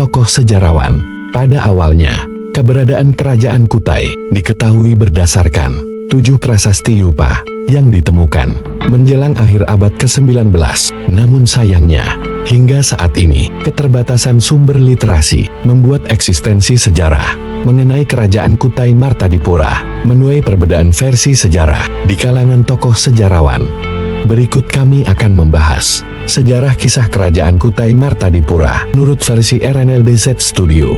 tokoh sejarawan. Pada awalnya, keberadaan kerajaan Kutai diketahui berdasarkan 7 prasasti Yupa yang ditemukan menjelang akhir abad ke-19. Namun sayangnya, hingga saat ini, keterbatasan sumber literasi membuat eksistensi sejarah mengenai kerajaan Kutai Martadipura menuai perbedaan versi sejarah di kalangan tokoh sejarawan. Berikut kami akan membahas sejarah kisah kerajaan Kutai Martadipura menurut versi RNLDZ Studio.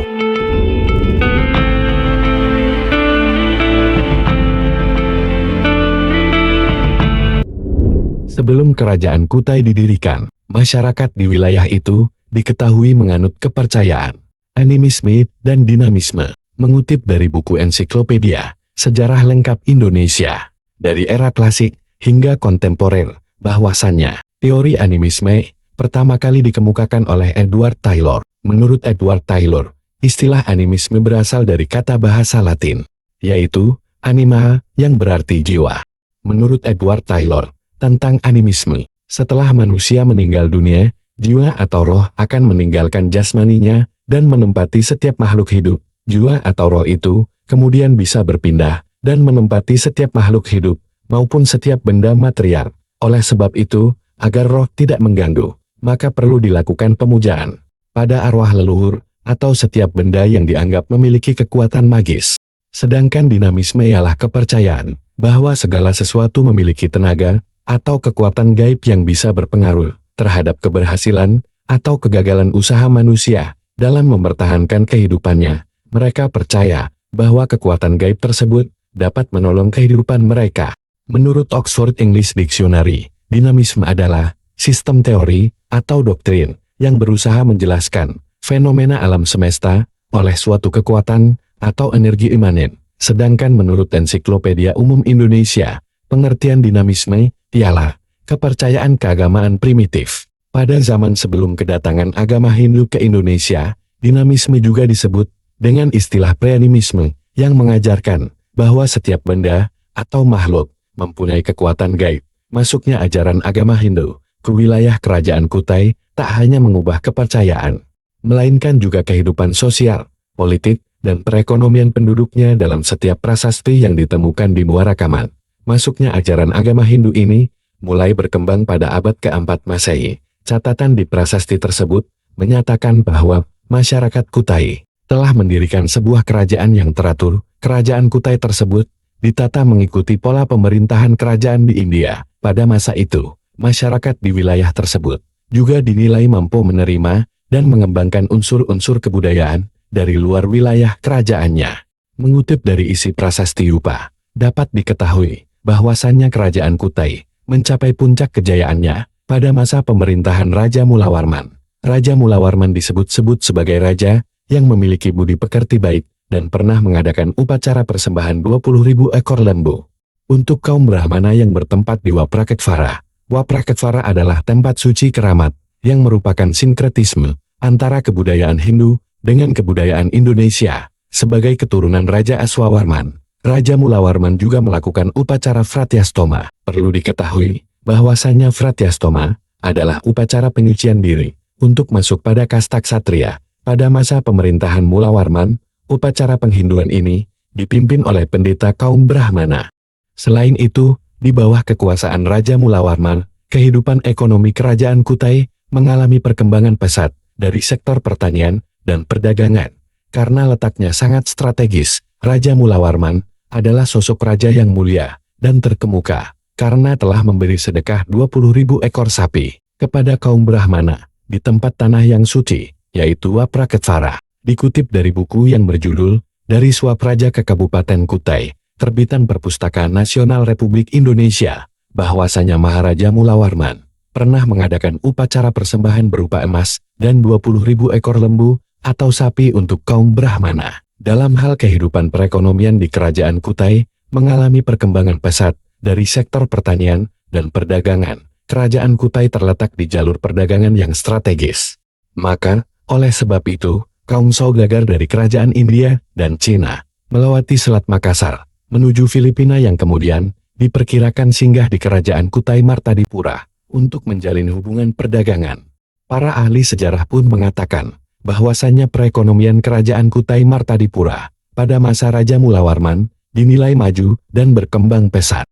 Sebelum kerajaan Kutai didirikan, masyarakat di wilayah itu diketahui menganut kepercayaan, animisme, dan dinamisme. Mengutip dari buku ensiklopedia Sejarah Lengkap Indonesia, dari era klasik hingga kontemporer, bahwasannya teori animisme pertama kali dikemukakan oleh Edward Taylor. Menurut Edward Taylor, istilah animisme berasal dari kata bahasa Latin, yaitu anima, yang berarti jiwa. Menurut Edward Taylor, tentang animisme, setelah manusia meninggal dunia, jiwa atau roh akan meninggalkan jasmaninya dan menempati setiap makhluk hidup. Jiwa atau roh itu kemudian bisa berpindah dan menempati setiap makhluk hidup maupun setiap benda material. Oleh sebab itu, agar roh tidak mengganggu, maka perlu dilakukan pemujaan pada arwah leluhur atau setiap benda yang dianggap memiliki kekuatan magis. Sedangkan dinamisme ialah kepercayaan bahwa segala sesuatu memiliki tenaga atau kekuatan gaib yang bisa berpengaruh terhadap keberhasilan atau kegagalan usaha manusia dalam mempertahankan kehidupannya. Mereka percaya bahwa kekuatan gaib tersebut dapat menolong kehidupan mereka. Menurut Oxford English Dictionary, dinamisme adalah sistem teori atau doktrin yang berusaha menjelaskan fenomena alam semesta oleh suatu kekuatan atau energi imanen. Sedangkan menurut Ensiklopedia Umum Indonesia, pengertian dinamisme ialah kepercayaan keagamaan primitif. Pada zaman sebelum kedatangan agama Hindu ke Indonesia, dinamisme juga disebut dengan istilah preanimisme yang mengajarkan bahwa setiap benda atau makhluk mempunyai kekuatan gaib. Masuknya ajaran agama Hindu ke wilayah kerajaan Kutai tak hanya mengubah kepercayaan, melainkan juga kehidupan sosial, politik, dan perekonomian penduduknya dalam setiap prasasti yang ditemukan di Muara Kaman. Masuknya ajaran agama Hindu ini mulai berkembang pada abad ke-4 Masehi. Catatan di prasasti tersebut menyatakan bahwa masyarakat Kutai telah mendirikan sebuah kerajaan yang teratur. Kerajaan Kutai tersebut ditata mengikuti pola pemerintahan kerajaan di India. Pada masa itu, masyarakat di wilayah tersebut juga dinilai mampu menerima dan mengembangkan unsur-unsur kebudayaan dari luar wilayah kerajaannya. Mengutip dari isi prasasti Yupa, dapat diketahui bahwasannya kerajaan Kutai mencapai puncak kejayaannya pada masa pemerintahan Raja Mulawarman. Raja Mulawarman disebut-sebut sebagai raja yang memiliki budi pekerti baik dan pernah mengadakan upacara persembahan 20.000 ekor lembu untuk kaum Brahmana yang bertempat di Wapraketvara. Wapraketvara adalah tempat suci keramat yang merupakan sinkretisme antara kebudayaan Hindu dengan kebudayaan Indonesia. Sebagai keturunan Raja Aswawarman, Raja Mulawarman juga melakukan upacara Fratyastoma. Perlu diketahui bahwasannya Fratyastoma adalah upacara penyucian diri untuk masuk pada kasta ksatria. Pada masa pemerintahan Mulawarman, upacara penghinduan ini dipimpin oleh pendeta kaum Brahmana. Selain itu, di bawah kekuasaan Raja Mulawarman, kehidupan ekonomi kerajaan Kutai mengalami perkembangan pesat dari sektor pertanian dan perdagangan. Karena letaknya sangat strategis, Raja Mulawarman adalah sosok raja yang mulia dan terkemuka karena telah memberi sedekah 20.000 ekor sapi kepada kaum Brahmana di tempat tanah yang suci, yaitu Wapraketvara. Dikutip dari buku yang berjudul Dari Suap Raja ke Kabupaten Kutai, terbitan Perpustakaan Nasional Republik Indonesia, bahwasanya Maharaja Mulawarman pernah mengadakan upacara persembahan berupa emas dan 20.000 ekor lembu atau sapi untuk kaum Brahmana. Dalam hal kehidupan perekonomian di kerajaan Kutai mengalami perkembangan pesat dari sektor pertanian dan perdagangan. Kerajaan Kutai terletak di jalur perdagangan yang strategis. Maka, oleh sebab itu, kaum saudagar dari kerajaan India dan Cina melewati Selat Makassar menuju Filipina yang kemudian diperkirakan singgah di kerajaan Kutai Martadipura untuk menjalin hubungan perdagangan. Para ahli sejarah pun mengatakan bahwasannya perekonomian kerajaan Kutai Martadipura pada masa Raja Mulawarman dinilai maju dan berkembang pesat.